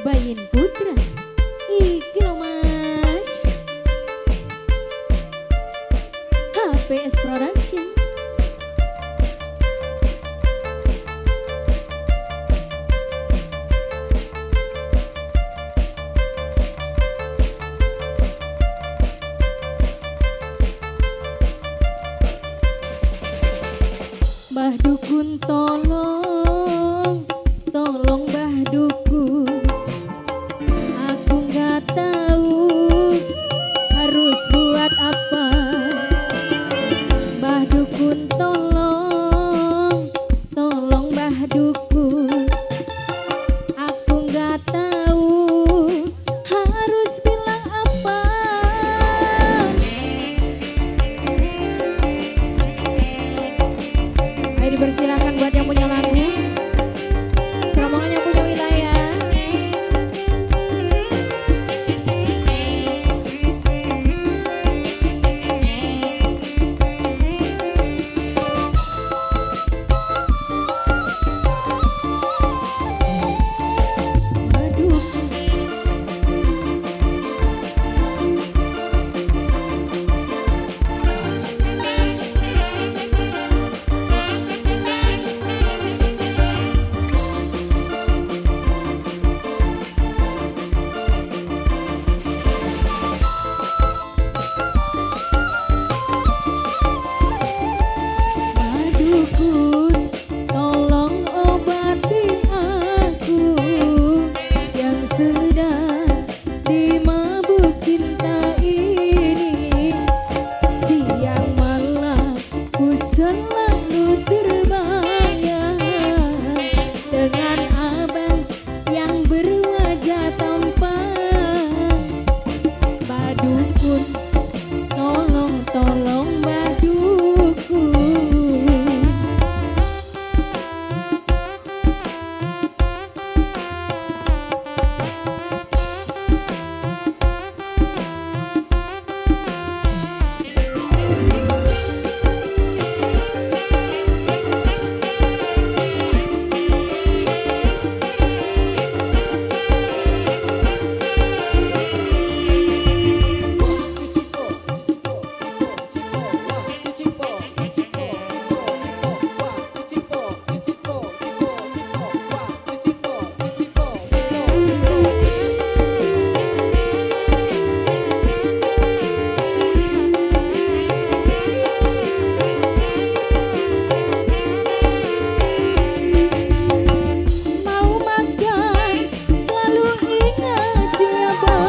Bayin Putra iki lho Mas HPS Production. Mbah Dukun tolong, tolong Mbah Dukun, aku nggak tahu harus buat apa. Mbah Dukun tolong, tolong Mbah Dukun, aku nggak tahu harus bilang apa. Ayo dipersilakan buat yang punya lagu, Serombongan yang punya wilayah. Aduh, Dukun, tolong obati aku yang sedang dimabuk cinta ini. Siang malam ku selalu terbayang dengan abang yang berwajah tampan. Mbah Dukun, tolong, tolong Mbah Dukun. Mau makan selalu ingat siapa,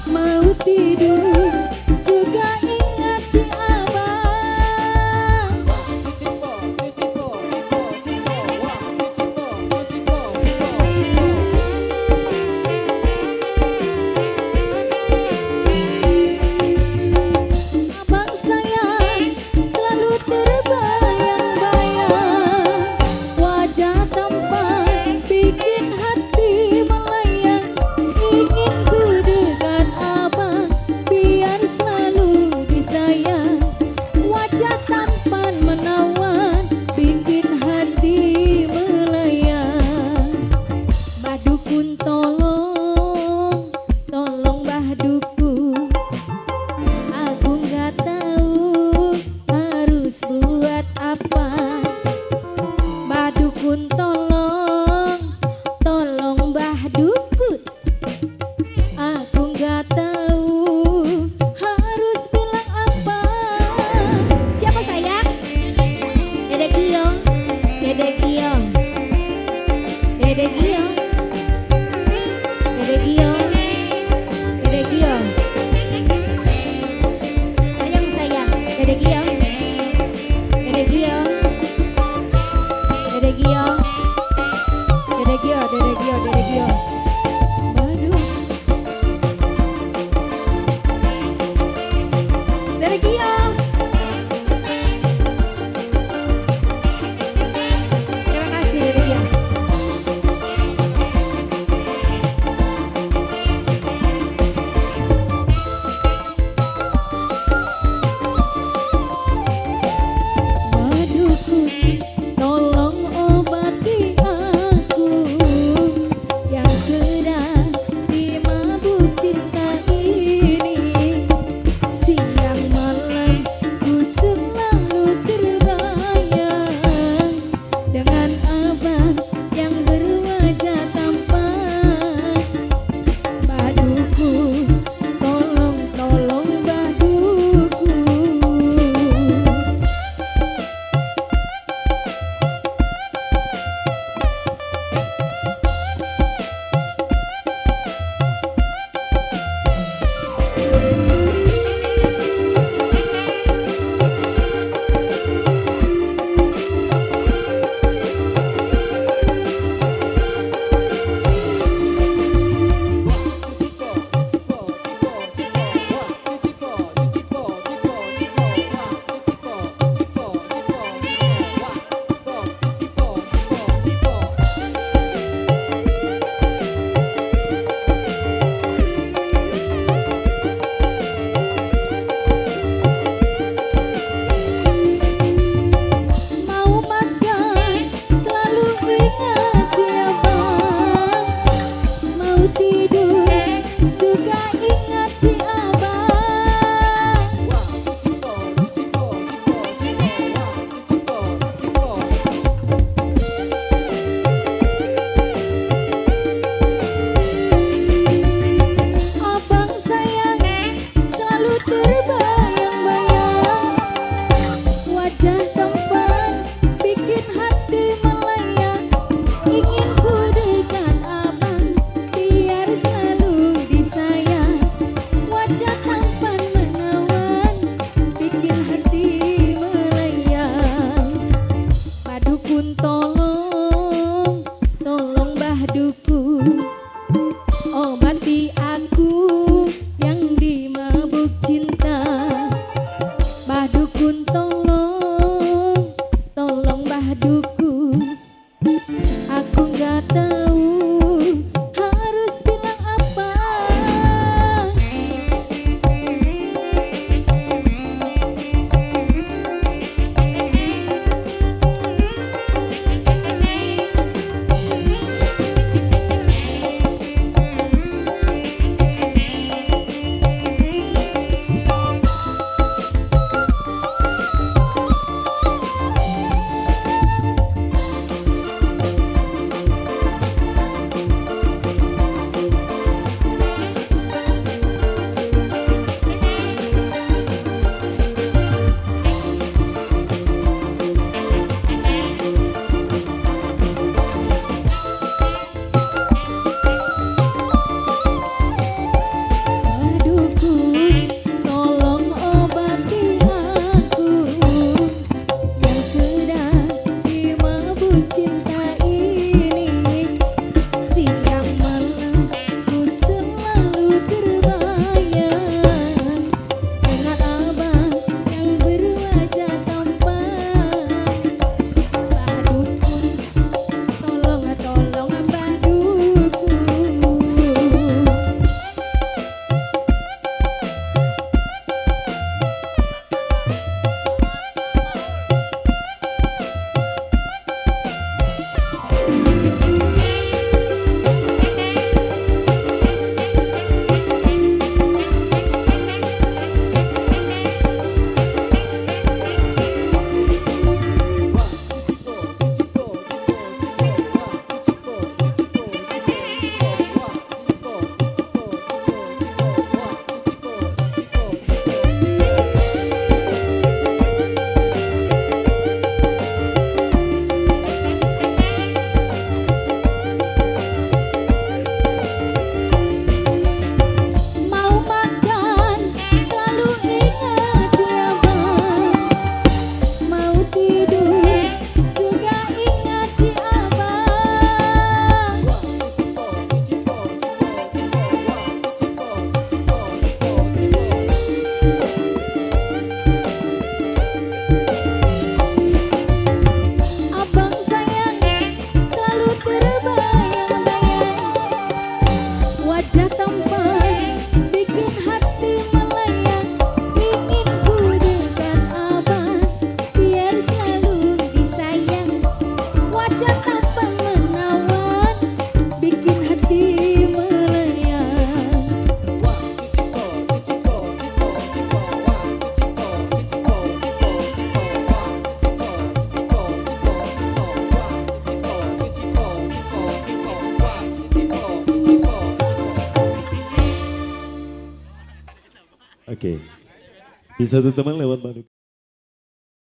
mau tidur juga ingat si abang. Abang sayang selalu terbayang-bayang, wajah tampan bikin hati melayang. Ingin ku dekat abang biar selalu disayang, wajah tampan menawan bikin hati melayang. Mbah Dukun tolong, tolong Mbah Dukun, aku nggak tahu harus buat apa. Mbah Dukun tolong, tolong Mbah Dukun, aku nggak tahu harus bilang apa. Siapa sayang? Dedek Gio, Dedek Gio, Dedek Gio, Dedek Gio, Dedek Gio. Sayang sayang, Dedek Gio, Dedek Gio, Dedek Gio, Dedek Gio, Dedek Gio, Dedek Gio. Waduh, Dedek Gio. Terima kasih Dedek Gio. Ingin ku dekat abang, biar selalu disayang. Wajah tampan menawan, bikin hati melayang. Pak Dukun tolong, tolong Mbah Dukun, obati aku yang dimabuk cinta. Mbah Dukun tolong, tolong Mbah Dukun, aku nggak tahu harus bilang apa. Dukun, tolong obati aku yang sedang dimabuk cinta ini. Siang malam ku selalu terbayang dengan abang yang berwajah tampan. Mbah Dukun, tolong Mbah Dukun. Mau makan selalu ingat si abang, mau tidur juga ingat si abang. Abang sayang selalu terbayang-bayang, wajah tampan bikin hati melayang. Ingin ku dekat abang, biar selalu disayang. Wajah tampan menawan, bikin hati melayang. Oke. Bisa satu teman lewat Bandung.